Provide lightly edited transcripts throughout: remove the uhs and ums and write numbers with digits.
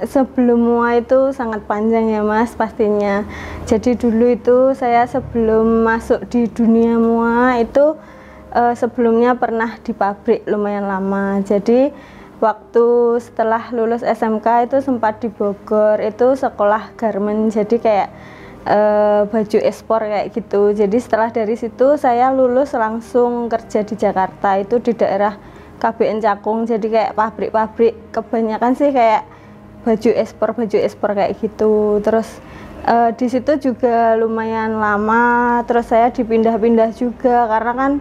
Sebelum MUA itu sangat panjang ya Mas pastinya. Jadi dulu itu saya sebelum masuk di dunia MUA itu sebelumnya pernah di pabrik lumayan lama. Jadi waktu setelah lulus SMK itu sempat di Bogor, itu sekolah garment, jadi kayak baju ekspor kayak gitu. Jadi setelah dari situ saya lulus langsung kerja di Jakarta, itu di daerah KBN Cakung. Jadi kayak pabrik-pabrik, kebanyakan sih kayak baju ekspor kayak gitu. Terus di situ juga lumayan lama. Terus saya dipindah-pindah juga karena kan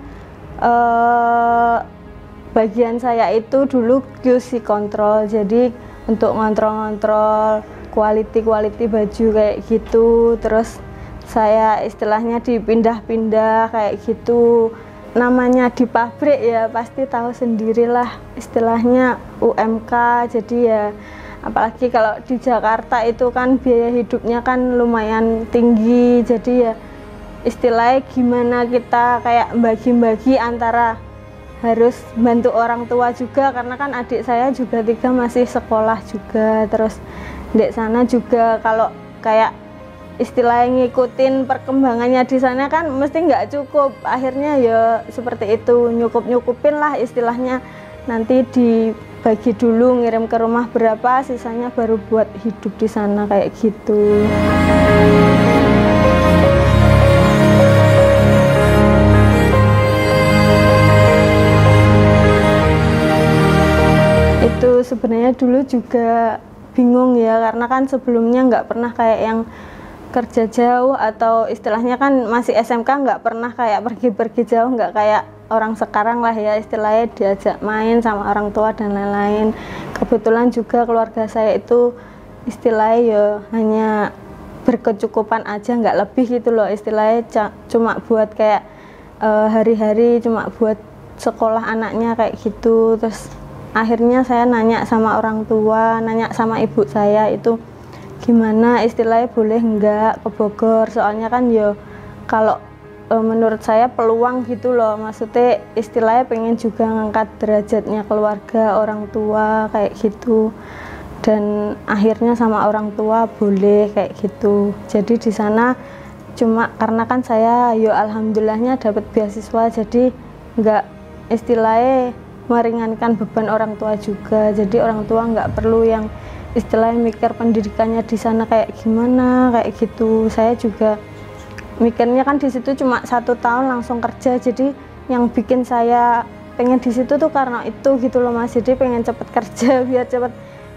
bagian saya itu dulu QC control. Jadi untuk ngontrol-ngontrol quality baju kayak gitu. Terus saya istilahnya dipindah-pindah kayak gitu. Namanya di pabrik ya pasti tahu sendirilah istilahnya UMK. Jadi ya apalagi kalau di Jakarta itu kan biaya hidupnya kan lumayan tinggi. Jadi ya istilahnya gimana kita kayak bagi-bagi antara harus bantu orang tua juga, karena kan adik saya juga 3 masih sekolah juga. Terus di sana juga kalau kayak istilahnya ngikutin perkembangannya di sana kan mesti nggak cukup. Akhirnya ya seperti itu, nyukupin lah istilahnya, nanti dibagi dulu ngirim ke rumah berapa, sisanya baru buat hidup di sana kayak gitu. Itu sebenarnya dulu juga bingung ya, karena kan sebelumnya nggak pernah kayak yang kerja jauh, atau istilahnya kan masih SMK nggak pernah kayak pergi-pergi jauh, nggak kayak orang sekarang lah ya, istilahnya diajak main sama orang tua dan lain-lain. Kebetulan juga keluarga saya itu istilahnya ya hanya berkecukupan aja, nggak lebih gitu loh, istilahnya cuma buat kayak hari-hari cuma buat sekolah anaknya kayak gitu. Terus akhirnya saya nanya sama orang tua, nanya sama ibu saya itu gimana istilahnya boleh nggak ke Bogor, soalnya kan yo kalau menurut saya peluang gitu loh, maksudnya istilahnya pengen juga ngangkat derajatnya keluarga orang tua kayak gitu. Dan akhirnya sama orang tua boleh kayak gitu. Jadi di sana cuma karena kan saya yo alhamdulillahnya dapat beasiswa, jadi nggak istilahnya meringankan beban orang tua juga. Jadi orang tua nggak perlu yang istilahnya mikir pendidikannya di sana kayak gimana kayak gitu. Saya juga mikirnya kan di situ cuma 1 tahun langsung kerja, jadi yang bikin saya pengen di situ tuh karena itu gitu loh Mas. Jadi pengen cepet kerja biar cepet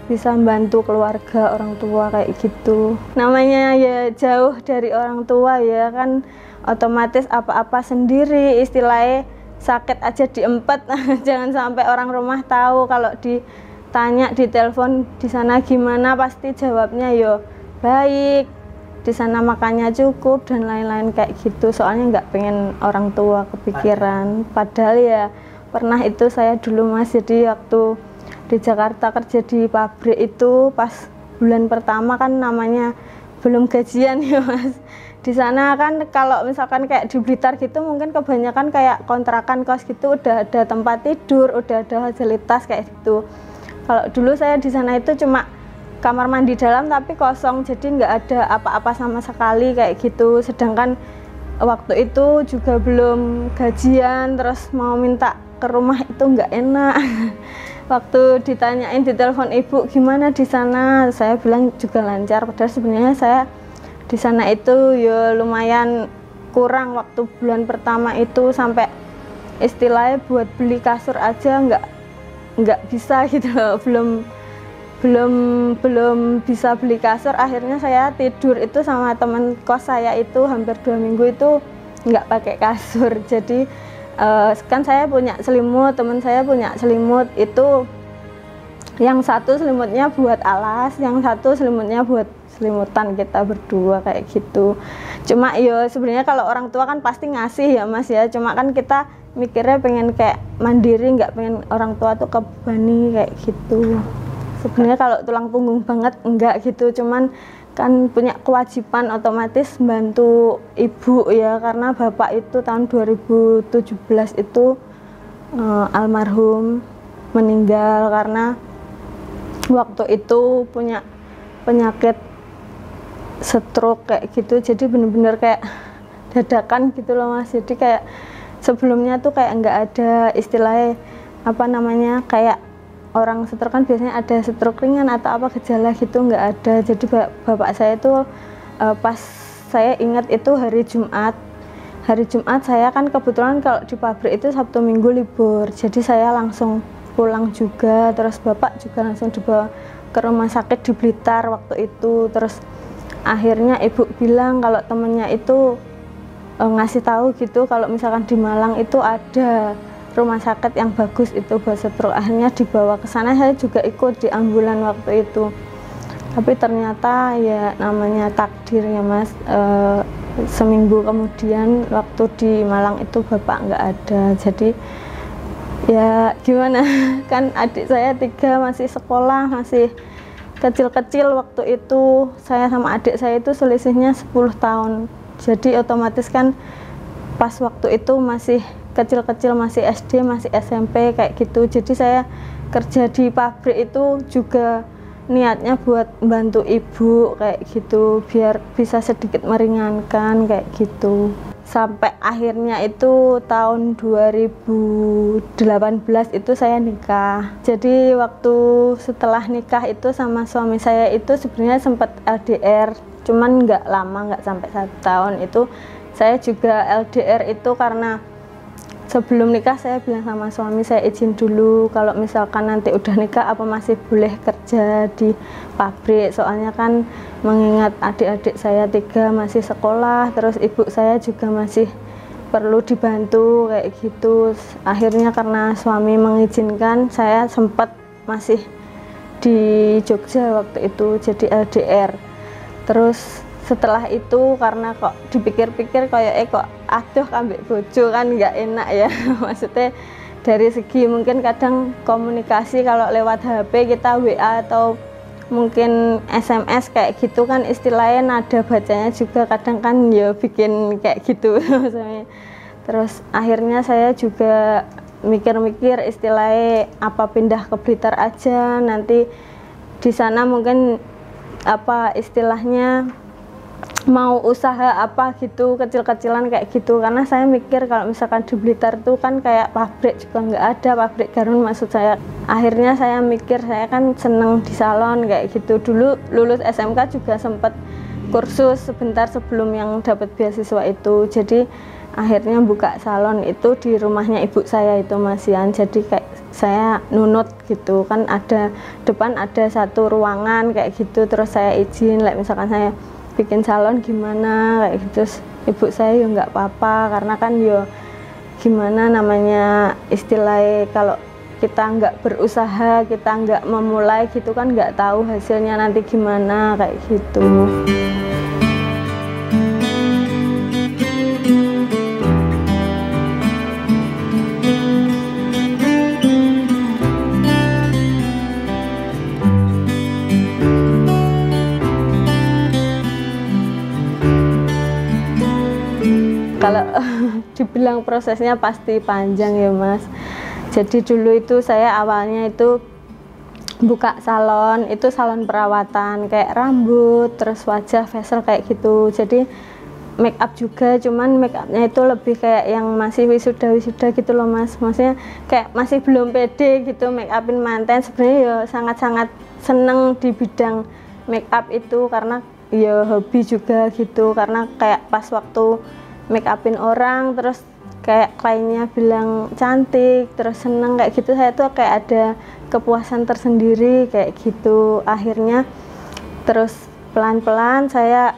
bisa membantu keluarga orang tua kayak gitu. Namanya ya jauh dari orang tua ya kan, otomatis apa-apa sendiri, istilahnya sakit aja diempet. Jangan sampai orang rumah tahu. Kalau ditanya di telepon di sana gimana, pasti jawabnya yo baik, di sana makannya cukup dan lain-lain kayak gitu. Soalnya nggak pengen orang tua kepikiran. Padahal ya pernah itu saya dulu Mas, jadi waktu di Jakarta kerja di pabrik itu pas bulan pertama kan namanya belum gajian ya Mas. Di sana kan kalau misalkan kayak di Blitar gitu mungkin kebanyakan kayak kontrakan kos gitu, udah ada tempat tidur, udah ada fasilitas kayak gitu. Kalau dulu saya di sana itu cuma kamar mandi dalam tapi kosong, jadi nggak ada apa-apa sama sekali kayak gitu. Sedangkan waktu itu juga belum gajian, terus mau minta ke rumah itu nggak enak. Waktu ditanyain di telepon ibu gimana di sana, saya bilang juga lancar. Padahal sebenarnya saya di sana itu ya lumayan kurang. Waktu bulan pertama itu sampai istilahnya buat beli kasur aja nggak bisa gitu loh. belum bisa beli kasur. Akhirnya saya tidur itu sama teman kos saya itu hampir 2 minggu itu nggak pakai kasur. Jadi kan saya punya selimut, teman saya punya selimut, itu yang satu selimutnya buat alas, yang satu selimutnya buat selimutan kita berdua kayak gitu. Cuma yo sebenarnya kalau orang tua kan pasti ngasih ya Mas ya, cuma kan kita mikirnya pengen kayak mandiri, nggak pengen orang tua tuh kebebani kayak gitu. Sebenarnya kalau tulang punggung banget enggak gitu, cuman kan punya kewajiban otomatis bantu ibu ya, karena bapak itu tahun 2017 itu almarhum, meninggal karena waktu itu punya penyakit stroke kayak gitu, jadi bener-bener kayak dadakan gitu loh Mas. Jadi kayak sebelumnya tuh kayak nggak ada istilahnya apa namanya, kayak orang stroke kan biasanya ada stroke ringan atau apa gejala gitu, nggak ada. Jadi bapak saya itu pas saya ingat itu hari Jumat saya kan kebetulan kalau di pabrik itu Sabtu Minggu libur, jadi saya langsung pulang juga, terus bapak juga langsung dibawa ke rumah sakit di Blitar waktu itu. Terus akhirnya ibu bilang kalau temennya itu ngasih tahu gitu kalau misalkan di Malang itu ada rumah sakit yang bagus itu buat stroke. Akhirnya dibawa ke sana, saya juga ikut di ambulan waktu itu. Tapi ternyata ya namanya takdir ya Mas, seminggu kemudian waktu di Malang itu bapak nggak ada. Jadi ya gimana, kan adik saya 3 masih sekolah, masih kecil-kecil waktu itu. Saya sama adik saya itu selisihnya 10 tahun, jadi otomatis kan pas waktu itu masih kecil-kecil, masih SD, masih SMP kayak gitu. Jadi saya kerja di pabrik itu juga niatnya buat bantu ibu kayak gitu, biar bisa sedikit meringankan kayak gitu. Sampai akhirnya itu tahun 2018 itu saya nikah. Jadi waktu setelah nikah itu sama suami saya itu sebenarnya sempat LDR, cuman nggak lama, nggak sampai 1 tahun. Itu saya juga LDR itu karena sebelum nikah saya bilang sama suami, saya izin dulu kalau misalkan nanti udah nikah apa masih boleh kerja di pabrik, soalnya kan mengingat adik-adik saya 3 masih sekolah, terus ibu saya juga masih perlu dibantu kayak gitu. Akhirnya karena suami mengizinkan, saya sempat masih di Jogja waktu itu, jadi LDR. Terus setelah itu karena kok dipikir-pikir kayak kok aduh ambek bojo kan nggak enak ya maksudnya dari segi mungkin kadang komunikasi kalau lewat HP kita WA atau mungkin SMS kayak gitu kan istilahnya nada bacanya juga kadang kan ya bikin kayak gitu. Terus akhirnya saya juga mikir-mikir istilahnya apa pindah ke Blitar aja, nanti di sana mungkin apa istilahnya mau usaha apa gitu kecil-kecilan kayak gitu, karena saya mikir kalau misalkan di Blitar tuh kan kayak pabrik juga nggak ada, pabrik garmen maksud saya. Akhirnya saya mikir, saya kan seneng di salon kayak gitu, dulu lulus SMK juga sempat kursus sebentar sebelum yang dapat beasiswa itu. Jadi akhirnya buka salon itu di rumahnya ibu saya itu Mas Yan. Jadi kayak saya nunut gitu kan, ada depan ada 1 ruangan kayak gitu, terus saya izin misalkan saya bikin salon gimana kayak gitu. Terus ibu saya ya nggak apa-apa, karena kan ya gimana namanya istilahnya kalau kita nggak berusaha, kita nggak memulai gitu kan nggak tahu hasilnya nanti gimana kayak gitu. Kalau dibilang prosesnya pasti panjang ya Mas. Jadi dulu itu saya awalnya itu buka salon, itu salon perawatan kayak rambut, terus wajah, facial kayak gitu. Jadi make up juga, cuman make upnya itu lebih kayak yang masih wisuda gitu loh Mas. Maksudnya kayak masih belum pede gitu make upin manten. Sebenarnya ya sangat-sangat seneng di bidang make up itu karena ya hobi juga gitu, karena kayak pas waktu make upin orang terus kayak kliennya bilang cantik terus seneng kayak gitu, saya tuh kayak ada kepuasan tersendiri kayak gitu. Akhirnya terus pelan-pelan saya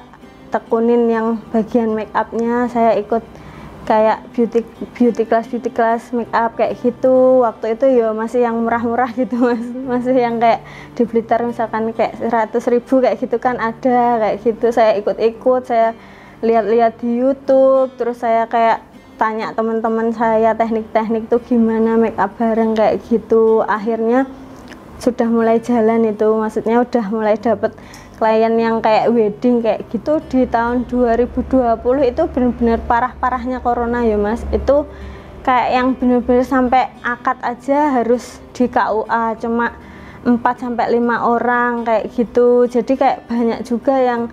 tekunin yang bagian make upnya, saya ikut kayak beauty class make up kayak gitu. Waktu itu ya masih yang murah-murah gitu Mas, masih yang kayak di Blitar misalkan kayak 100.000 kayak gitu kan ada kayak gitu. Saya ikut-ikut, saya lihat-lihat di YouTube, terus saya kayak tanya teman-teman saya teknik-teknik tuh gimana make up bareng kayak gitu. Akhirnya sudah mulai jalan itu, maksudnya udah mulai dapet klien yang kayak wedding kayak gitu di tahun 2020. Itu benar-benar parah-parahnya corona ya Mas, itu kayak yang benar-benar sampai akad aja harus di KUA. Cuma 4-5 orang kayak gitu. Jadi kayak banyak juga yang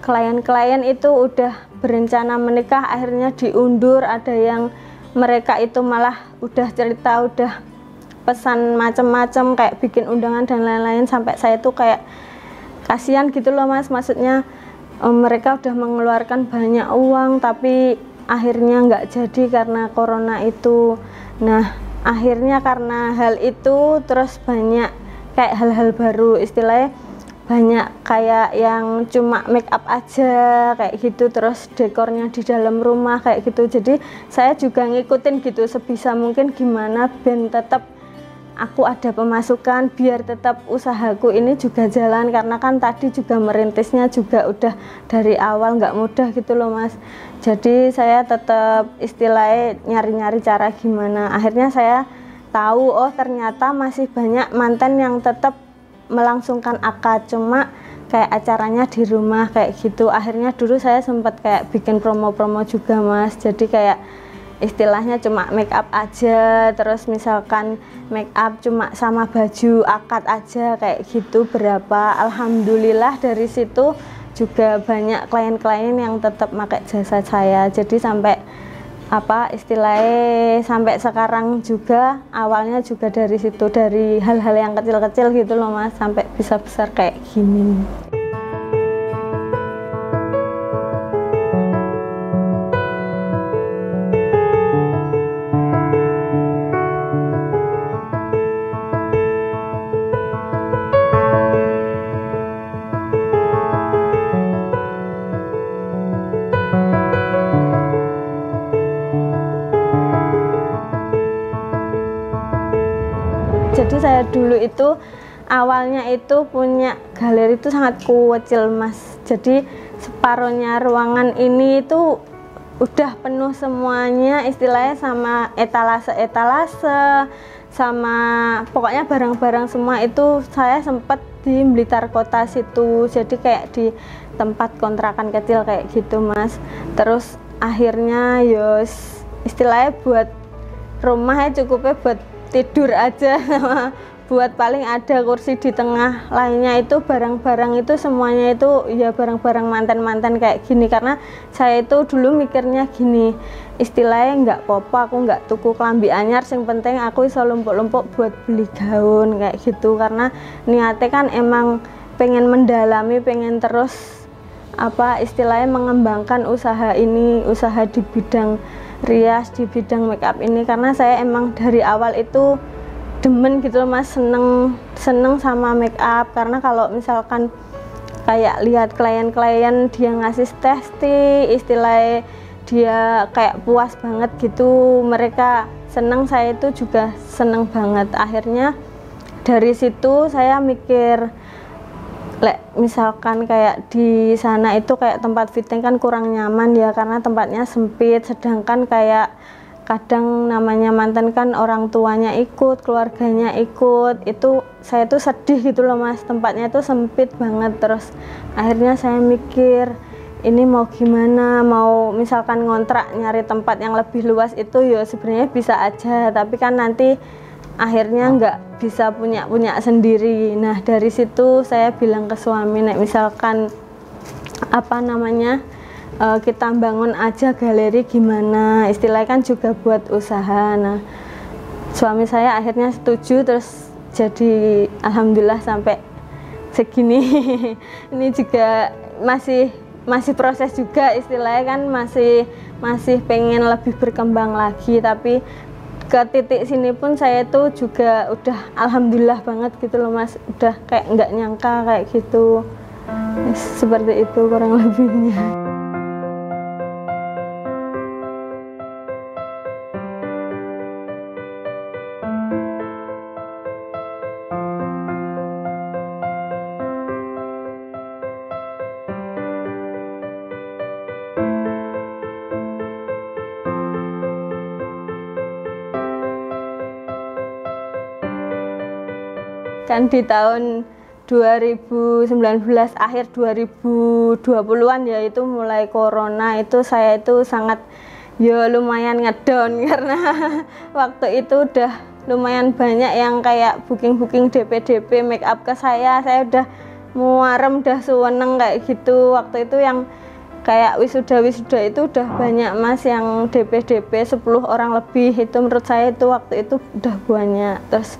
klien-klien itu udah berencana menikah akhirnya diundur, ada yang mereka itu malah udah cerita, udah pesan macam-macam kayak bikin undangan dan lain-lain, sampai saya tuh kayak kasihan gitu loh Mas, maksudnya mereka udah mengeluarkan banyak uang tapi akhirnya nggak jadi karena corona itu. Nah akhirnya karena hal itu terus banyak kayak hal-hal baru, istilahnya banyak kayak yang cuma make up aja kayak gitu, terus dekornya di dalam rumah kayak gitu. Jadi saya juga ngikutin gitu sebisa mungkin gimana biar tetap aku ada pemasukan, biar tetap usahaku ini juga jalan, karena kan tadi juga merintisnya juga udah dari awal nggak mudah gitu loh Mas. Jadi saya tetap istilahnya nyari-nyari cara gimana, akhirnya saya tahu oh ternyata masih banyak manten yang tetap melangsungkan akad, cuma kayak acaranya di rumah kayak gitu. Akhirnya dulu saya sempat kayak bikin promo-promo juga Mas, jadi kayak istilahnya cuma make up aja, terus misalkan make up cuma sama baju akad aja kayak gitu berapa. Alhamdulillah dari situ juga banyak klien-klien yang tetap pakai jasa saya, jadi sampai apa istilahnya sampai sekarang juga. Awalnya juga dari situ, dari hal-hal yang kecil-kecil gitu loh Mas, sampai bisa besar kayak gini. Jadi saya dulu itu awalnya itu punya galeri itu sangat kecil Mas, jadi separuhnya ruangan ini itu udah penuh semuanya istilahnya sama etalase sama pokoknya barang-barang semua itu. Saya sempat di Blitar Kota situ, jadi kayak di tempat kontrakan kecil kayak gitu Mas. Terus akhirnya yos istilahnya buat rumah ya cukupnya buat tidur aja, sama buat paling ada kursi di tengah, lainnya itu barang-barang itu semuanya itu ya barang-barang mantan-mantan kayak gini. Karena saya itu dulu mikirnya gini, istilahnya nggak apa-apa aku nggak tuku kelambi anyar, yang penting aku iso lumpuk-lumpuk buat beli gaun kayak gitu. Karena niatnya kan emang pengen mendalami, pengen terus apa istilahnya mengembangkan usaha ini, usaha di bidang rias, di bidang make up ini. Karena saya emang dari awal itu demen gitu loh Mas, seneng sama make up. Karena kalau misalkan kayak lihat klien-klien dia ngasih testi, istilahnya dia kayak puas banget gitu, mereka seneng, saya itu juga seneng banget. Akhirnya dari situ saya mikir, misalkan kayak di sana itu kayak tempat fitting kan kurang nyaman ya, karena tempatnya sempit, sedangkan kayak kadang namanya mantan kan orang tuanya ikut, keluarganya ikut, itu saya tuh sedih gitu loh Mas, tempatnya itu sempit banget. Terus akhirnya saya mikir ini mau gimana, mau misalkan ngontrak nyari tempat yang lebih luas itu ya sebenarnya bisa aja, tapi kan nanti akhirnya nggak bisa punya sendiri. Nah dari situ saya bilang ke suami, nek misalkan apa namanya kita bangun aja galeri gimana, istilahnya kan juga buat usaha. Nah suami saya akhirnya setuju, terus jadi alhamdulillah sampai segini. Ini juga masih proses juga, istilahnya kan masih pengen lebih berkembang lagi, tapi ke titik sini pun saya tuh juga udah alhamdulillah banget gitu loh Mas, udah kayak nggak nyangka kayak gitu. Seperti itu kurang lebihnya. Kan di tahun 2019 akhir 2020-an ya itu mulai corona, itu saya itu sangat ya lumayan ngedown karena waktu itu udah lumayan banyak yang kayak booking DP make up ke saya udah muarem, udah suweneng kayak gitu. Waktu itu yang kayak wisuda itu udah banyak mas yang DP 10 orang lebih, itu menurut saya itu waktu itu udah banyak. Terus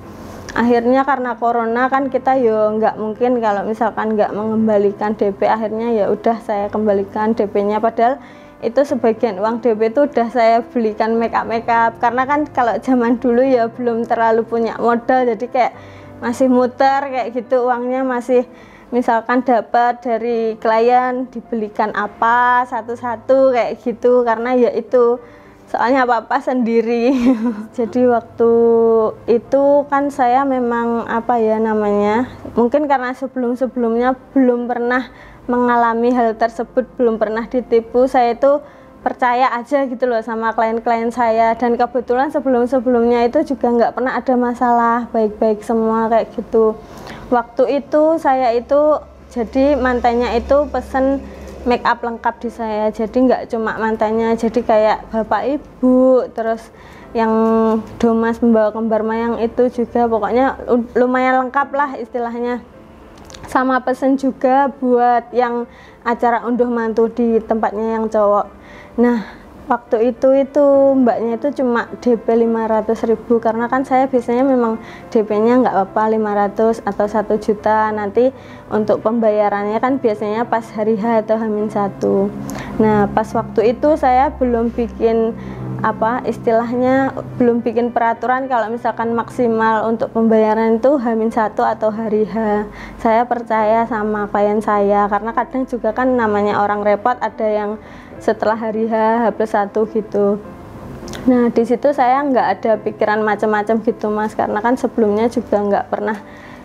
akhirnya karena corona kan kita yo nggak mungkin kalau misalkan nggak mengembalikan DP, akhirnya ya udah saya kembalikan DP-nya, padahal itu sebagian uang DP itu udah saya belikan make up karena kan kalau zaman dulu ya belum terlalu punya modal, jadi kayak masih muter kayak gitu uangnya, masih misalkan dapat dari klien dibelikan apa satu-satu kayak gitu, karena ya itu soalnya apa-apa sendiri. Jadi waktu itu kan saya memang apa ya namanya, mungkin karena sebelum-sebelumnya belum pernah mengalami hal tersebut, belum pernah ditipu, saya itu percaya aja gitu loh sama klien-klien saya, dan kebetulan sebelum-sebelumnya itu juga nggak pernah ada masalah, baik-baik semua kayak gitu. Waktu itu saya itu jadi mantannya itu pesen make up lengkap di saya, jadi nggak cuma mantannya, jadi kayak bapak ibu, terus yang domas membawa kembar mayang itu juga, pokoknya lumayan lengkap lah istilahnya. Sama pesen juga buat yang acara unduh mantu di tempatnya yang cowok. Nah waktu itu mbaknya itu cuma DP 500.000, karena kan saya biasanya memang DP-nya nggak apa-apa 500 atau 1 juta, nanti untuk pembayarannya kan biasanya pas hari H atau H-1. Nah pas waktu itu saya belum bikin apa istilahnya, belum bikin peraturan kalau misalkan maksimal untuk pembayaran itu H-1 atau hari H. Saya percaya sama klien saya, karena kadang juga kan namanya orang repot, ada yang setelah hari H, H+1 gitu. Nah di situ saya nggak ada pikiran macam-macam gitu mas, karena kan sebelumnya juga nggak pernah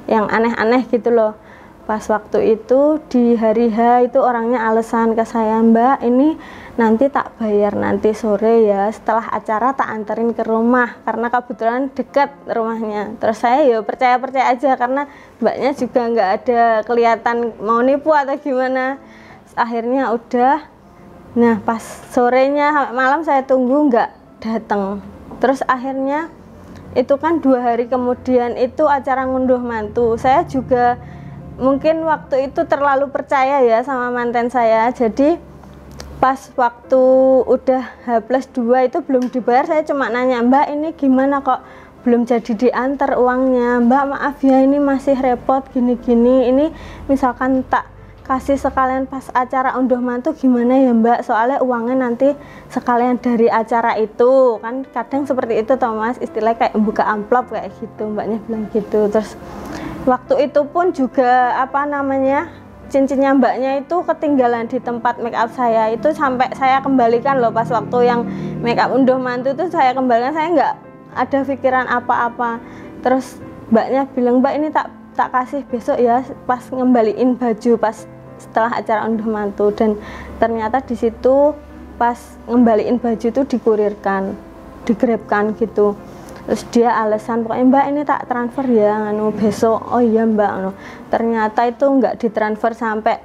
yang aneh-aneh gitu loh. Pas waktu itu di hari H itu orangnya alasan ke saya, mbak ini nanti tak bayar nanti sore ya, setelah acara tak anterin ke rumah, karena kebetulan dekat rumahnya. Terus saya ya percaya-percaya aja, karena mbaknya juga nggak ada kelihatan mau nipu atau gimana. Akhirnya udah. Nah pas sorenya malam saya tunggu nggak datang, terus akhirnya itu kan 2 hari kemudian itu acara ngunduh mantu. Saya juga mungkin waktu itu terlalu percaya ya sama mantan saya, jadi pas waktu udah H+2 itu belum dibayar, saya cuma nanya, mbak ini gimana kok belum jadi diantar uangnya, mbak maaf ya ini masih repot gini-gini, ini misalkan tak kasih sekalian pas acara unduh mantu gimana ya mbak, soalnya uangnya nanti sekalian dari acara itu kan, kadang seperti itu Thomas, istilahnya kayak buka amplop kayak gitu, mbaknya bilang gitu. Terus waktu itu pun juga apa namanya, cincinnya mbaknya itu ketinggalan di tempat make up saya, itu sampai saya kembalikan loh. Pas waktu yang make up unduh mantu itu saya kembalikan, saya nggak ada pikiran apa-apa. Terus mbaknya bilang, mbak ini tak kasih besok ya pas ngembaliin baju pas setelah acara unduh mantu. Dan ternyata di situ pas ngembaliin baju itu dikurirkan, digrabkan gitu. Terus dia alasan, pokoknya mbak ini tak transfer ya anu besok. Oh iya mbak anu. Ternyata itu nggak ditransfer sampai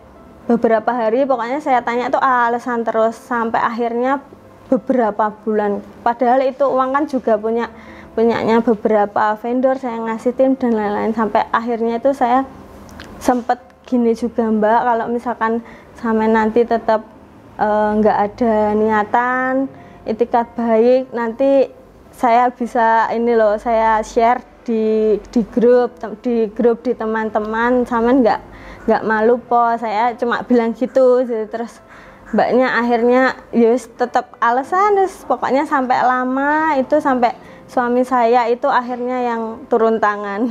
beberapa hari, pokoknya saya tanya tuh alasan terus sampai akhirnya beberapa bulan, padahal itu uang kan juga punyanya beberapa vendor, saya ngasih tim dan lain-lain. Sampai akhirnya itu saya sempet gini juga mbak, kalau misalkan sampai nanti tetap nggak ada niatan itikat baik, nanti saya bisa ini loh, saya share di grup di teman-teman, sama nggak malu po, saya cuma bilang gitu. Jadi terus mbaknya akhirnya yus tetap alasan, terus pokoknya sampai lama itu, sampai suami saya itu akhirnya yang turun tangan.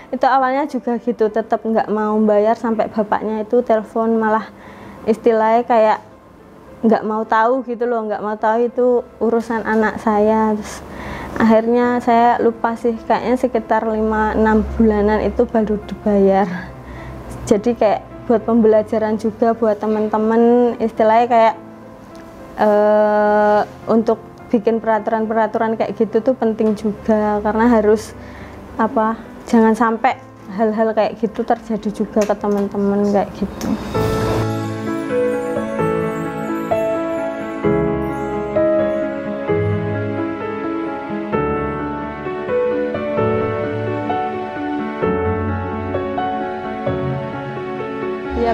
Itu awalnya juga gitu, tetap nggak mau bayar, sampai bapaknya itu telepon malah istilahnya kayak nggak mau tahu gitu loh, nggak mau tahu itu urusan anak saya. Terus akhirnya saya lupa sih, kayaknya sekitar 5-6 bulanan itu baru dibayar. Jadi kayak buat pembelajaran juga buat teman-teman, istilahnya kayak untuk bikin peraturan-peraturan kayak gitu tuh penting juga, karena harus apa, jangan sampai hal-hal kayak gitu terjadi juga ke teman-teman kayak gitu.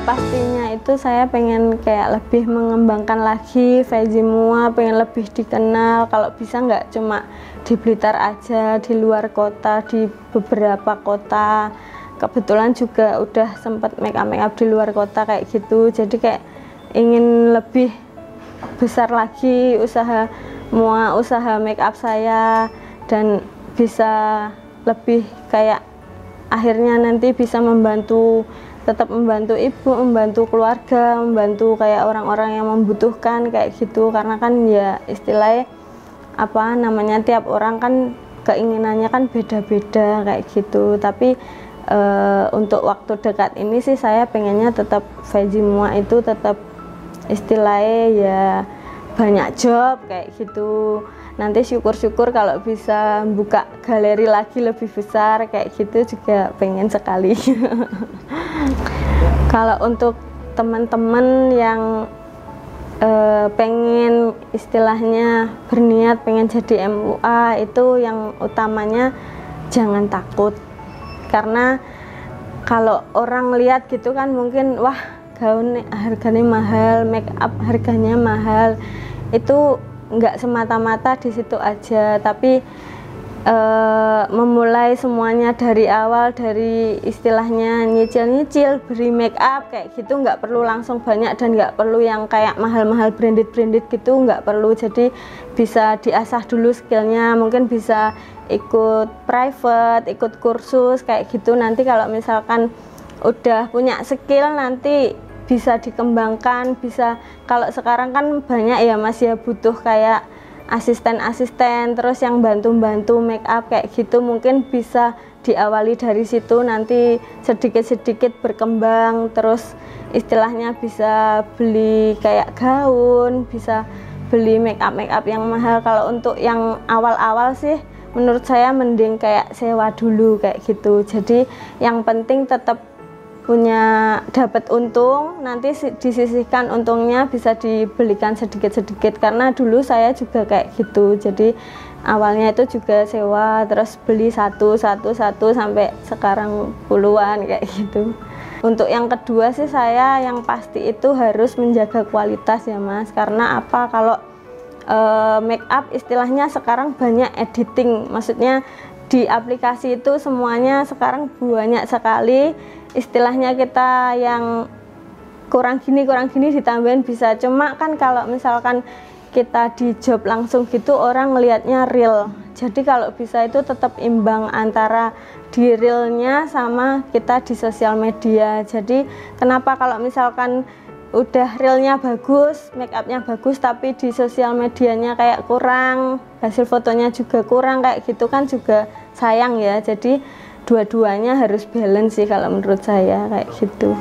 pastinya itu saya pengen kayak lebih mengembangkan lagi Vegemua, pengen lebih dikenal. Kalau bisa nggak cuma di Blitar aja, di luar kota, di beberapa kota. Kebetulan juga udah sempat make up di luar kota kayak gitu, jadi kayak ingin lebih besar lagi usaha make up saya, dan bisa lebih kayak akhirnya nanti bisa tetap membantu ibu, membantu keluarga, membantu kayak orang-orang yang membutuhkan kayak gitu. Karena kan ya istilahnya apa namanya, tiap orang kan keinginannya kan beda-beda kayak gitu. Tapi untuk waktu dekat ini sih saya pengennya tetap Vegemua itu tetap istilahnya ya banyak job kayak gitu. Nanti syukur-syukur kalau bisa buka galeri lagi lebih besar kayak gitu juga pengen sekali. Kalau untuk teman-teman yang pengen istilahnya berniat pengen jadi MUA, itu yang utamanya jangan takut. Karena kalau orang lihat gitu kan mungkin wah gaun harganya mahal, make up harganya mahal, itu nggak semata-mata di situ aja, tapi memulai semuanya dari awal, dari istilahnya nyicil-nyicil beri make up kayak gitu, nggak perlu langsung banyak dan nggak perlu yang kayak mahal-mahal branded gitu, nggak perlu. Jadi bisa diasah dulu skillnya, mungkin bisa ikut private, ikut kursus kayak gitu. Nanti kalau misalkan udah punya skill nanti bisa dikembangkan. Bisa, kalau sekarang kan banyak ya Mas ya, butuh kayak asisten-asisten terus yang bantu-bantu make up kayak gitu, mungkin bisa diawali dari situ, nanti sedikit-sedikit berkembang, terus istilahnya bisa beli kayak gaun, bisa beli make up yang mahal. Kalau untuk yang awal-awal sih menurut saya mending kayak sewa dulu kayak gitu. Jadi yang penting tetap punya dapat untung, nanti disisihkan untungnya bisa dibelikan sedikit-sedikit. Karena dulu saya juga kayak gitu, jadi awalnya itu juga sewa terus beli satu sampai sekarang puluhan kayak gitu. Untuk yang kedua sih saya yang pasti itu harus menjaga kualitas ya Mas. Karena apa, kalau make up istilahnya sekarang banyak editing, maksudnya di aplikasi itu semuanya sekarang banyak sekali. Istilahnya kita yang kurang gini ditambahin bisa, cuma kan kalau misalkan kita di job langsung gitu orang ngelihatnya real. Jadi kalau bisa itu tetap imbang antara di realnya sama kita di sosial media. Jadi kenapa kalau misalkan udah realnya bagus, make upnya bagus, tapi di sosial medianya kayak kurang, hasil fotonya juga kurang kayak gitu kan juga sayang ya. Jadi dua-duanya harus balance sih kalau menurut saya kayak gitu.